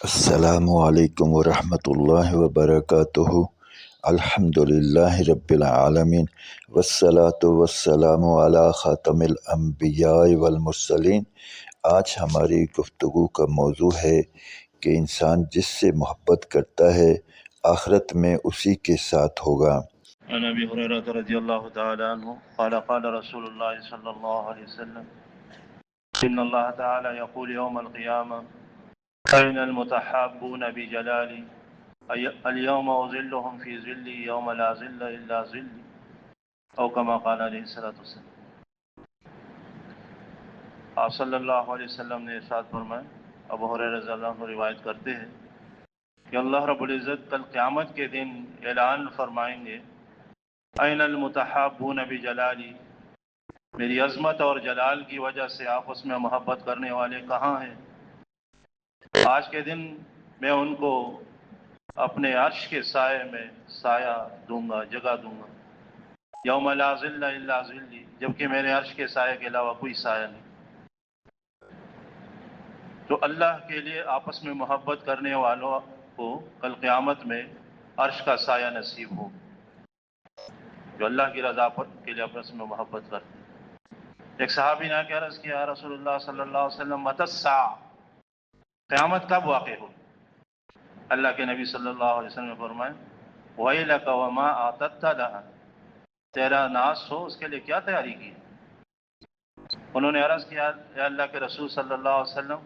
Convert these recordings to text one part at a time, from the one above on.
السلام علیکم ورحمۃ اللہ وبرکاتہ۔ الحمد للہ رب العالمین والصلاة والسلام علی خاتم الانبیاء والمرسلین۔ آج ہماری گفتگو کا موضوع ہے کہ انسان جس سے محبت کرتا ہے آخرت میں اسی کے ساتھ ہوگا۔ عن ابی ہریرہ رضی اللہ تعالی عنہ قال قال رسول اللہ صلی اللہ علیہ وسلم ان اللہ تعالی یقول یوم القیامہ أين المتحابون بجلالي اليوم أظلهم في ظلي يوم لا ظل إلا ظلي أو كما قال علیہ الصلوۃ والسلام۔ آپ صلی اللہ علیہ وسلم نے ارشاد فرمایا، ابو ہریرہ رضی اللہ عنہ روایت کرتے ہیں کہ اللہ رب العزت کل قیامت کے دن اعلان فرمائیں گے، أين المتحابون بجلالی، میری عظمت اور جلال کی وجہ سے آپس میں محبت کرنے والے کہاں ہیں؟ آج کے دن میں ان کو اپنے عرش کے سائے میں سایہ دوں گا، جگہ دوں گا، یوم لا ظل الا ظلی، جبکہ میرے عرش کے سائے کے علاوہ کوئی سایہ نہیں۔ تو اللہ کے لیے آپس میں محبت کرنے والوں کو کل قیامت میں عرش کا سایہ نصیب ہو، جو اللہ کی رضا کے لیے آپس میں محبت کرتے ہیں۔ ایک صحابی نے کیا عرض کیا، رسول اللہ صلی اللہ علیہ وسلم متی الساعہ، قیامت کب واقع ہو؟ اللہ کے نبی صلی اللہ علیہ وسلم نے فرمایا، وَيْلَكَ وَمَا أَعْتَدْتَ لَهَا، تیرا ناس ہو اس کے لیے کیا تیاری کی؟ انہوں نے عرض کیا، اے اللہ کے رسول صلی اللہ علیہ وسلم،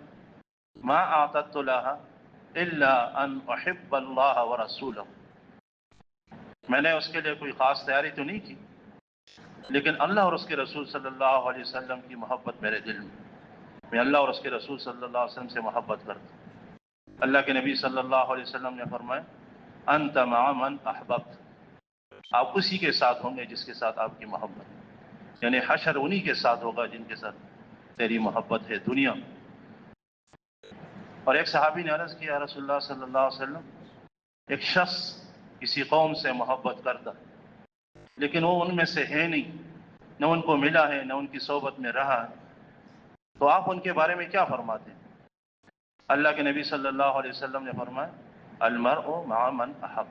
ما أعتدت لها إلا أن أحب الله ورسوله، میں نے اس کے لیے کوئی خاص تیاری تو نہیں کی، لیکن اللہ اور اس کے رسول صلی اللہ علیہ وسلم کی محبت میرے دل میں اللہ اور اس کے رسول صلی اللہ علیہ وسلم سے محبت کرتا ہوں۔ اللہ کے نبی صلی اللہ علیہ وسلم نے فرمایا، انت مع من احببت، آپ اسی کے ساتھ ہوں گے جس کے ساتھ آپ کی محبت ہے، یعنی حشر انہی کے ساتھ ہوگا جن کے ساتھ تیری محبت ہے دنیا۔ اور ایک صحابی نے عرض کیا، رسول اللہ صلی اللہ علیہ وسلم، ایک شخص کسی قوم سے محبت کرتا لیکن وہ ان میں سے ہے نہیں، نہ ان کو ملا ہے نہ ان کی صحبت میں رہا ہے، تو آپ ان کے بارے میں کیا فرماتے ہیں؟ اللہ کے نبی صلی اللہ علیہ وسلم نے فرمایا، المرء مع من احب،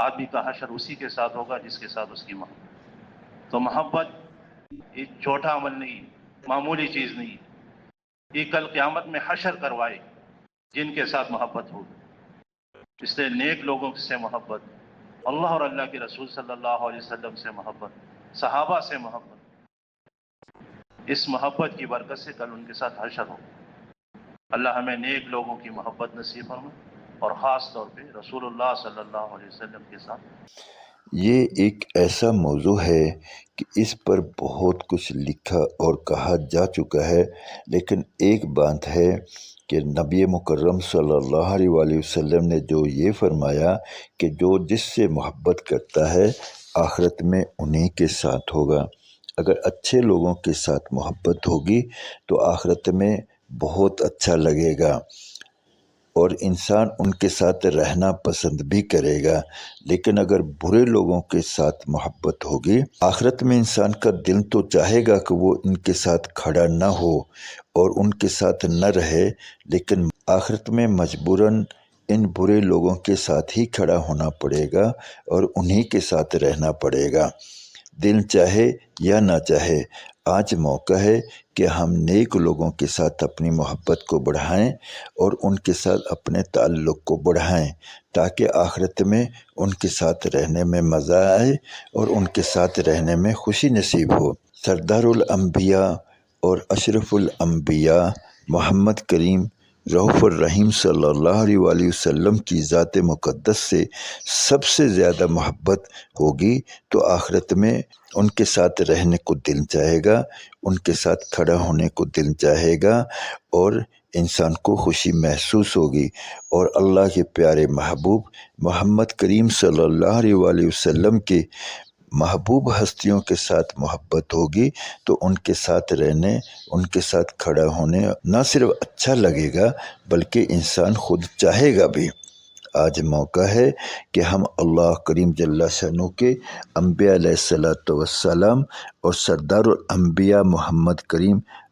آدمی کا حشر اسی کے ساتھ ہوگا جس کے ساتھ اس کی محبت۔ تو محبت ایک چھوٹا عمل نہیں، معمولی چیز نہیں، یہ کل قیامت میں حشر کروائے جن کے ساتھ محبت ہوگی۔ اس لیے نیک لوگوں سے محبت، اللہ اور اللہ کے رسول صلی اللہ علیہ وسلم سے محبت، صحابہ سے محبت، اس محبت کی برکت سے کل ان کے ساتھ حشر ہو۔ اللہ ہمیں نیک لوگوں کی محبت نصیب فرمائے، اور خاص طور پہ رسول اللہ صلی اللہ علیہ وسلم کے ساتھ۔ یہ ایک ایسا موضوع ہے کہ اس پر بہت کچھ لکھا اور کہا جا چکا ہے، لیکن ایک بات ہے کہ نبی مکرم صلی اللہ علیہ وآلہ وسلم نے جو یہ فرمایا کہ جو جس سے محبت کرتا ہے آخرت میں انہی کے ساتھ ہوگا۔ اگر اچھے لوگوں کے ساتھ محبت ہوگی تو آخرت میں بہت اچھا لگے گا اور انسان ان کے ساتھ رہنا پسند بھی کرے گا، لیکن اگر برے لوگوں کے ساتھ محبت ہوگی آخرت میں انسان کا دل تو چاہے گا کہ وہ ان کے ساتھ کھڑا نہ ہو اور ان کے ساتھ نہ رہے، لیکن آخرت میں مجبوراً ان برے لوگوں کے ساتھ ہی کھڑا ہونا پڑے گا اور انہی کے ساتھ رہنا پڑے گا، دل چاہے یا نہ چاہے۔ آج موقع ہے کہ ہم نیک لوگوں کے ساتھ اپنی محبت کو بڑھائیں اور ان کے ساتھ اپنے تعلق کو بڑھائیں، تاکہ آخرت میں ان کے ساتھ رہنے میں مزہ آئے اور ان کے ساتھ رہنے میں خوشی نصیب ہو۔ سردار الانبیاء اور اشرف الانبیاء محمد کریم رؤوف الرحیم صلی اللہ علیہ وآلہ وسلم کی ذات مقدس سے سب سے زیادہ محبت ہوگی تو آخرت میں ان کے ساتھ رہنے کو دل چاہے گا، ان کے ساتھ کھڑا ہونے کو دل چاہے گا اور انسان کو خوشی محسوس ہوگی، اور اللہ کے پیارے محبوب محمد کریم صلی اللہ علیہ وآلہ وسلم کے محبوب ہستیوں کے ساتھ محبت ہوگی تو ان کے ساتھ رہنے، ان کے ساتھ کھڑا ہونے نہ صرف اچھا لگے گا بلکہ انسان خود چاہے گا بھی۔ آج موقع ہے کہ ہم اللہ کریم جل شانہ کے انبیاء علیہ الصلوۃ والسلام اور سردار الانبیاء محمد کریم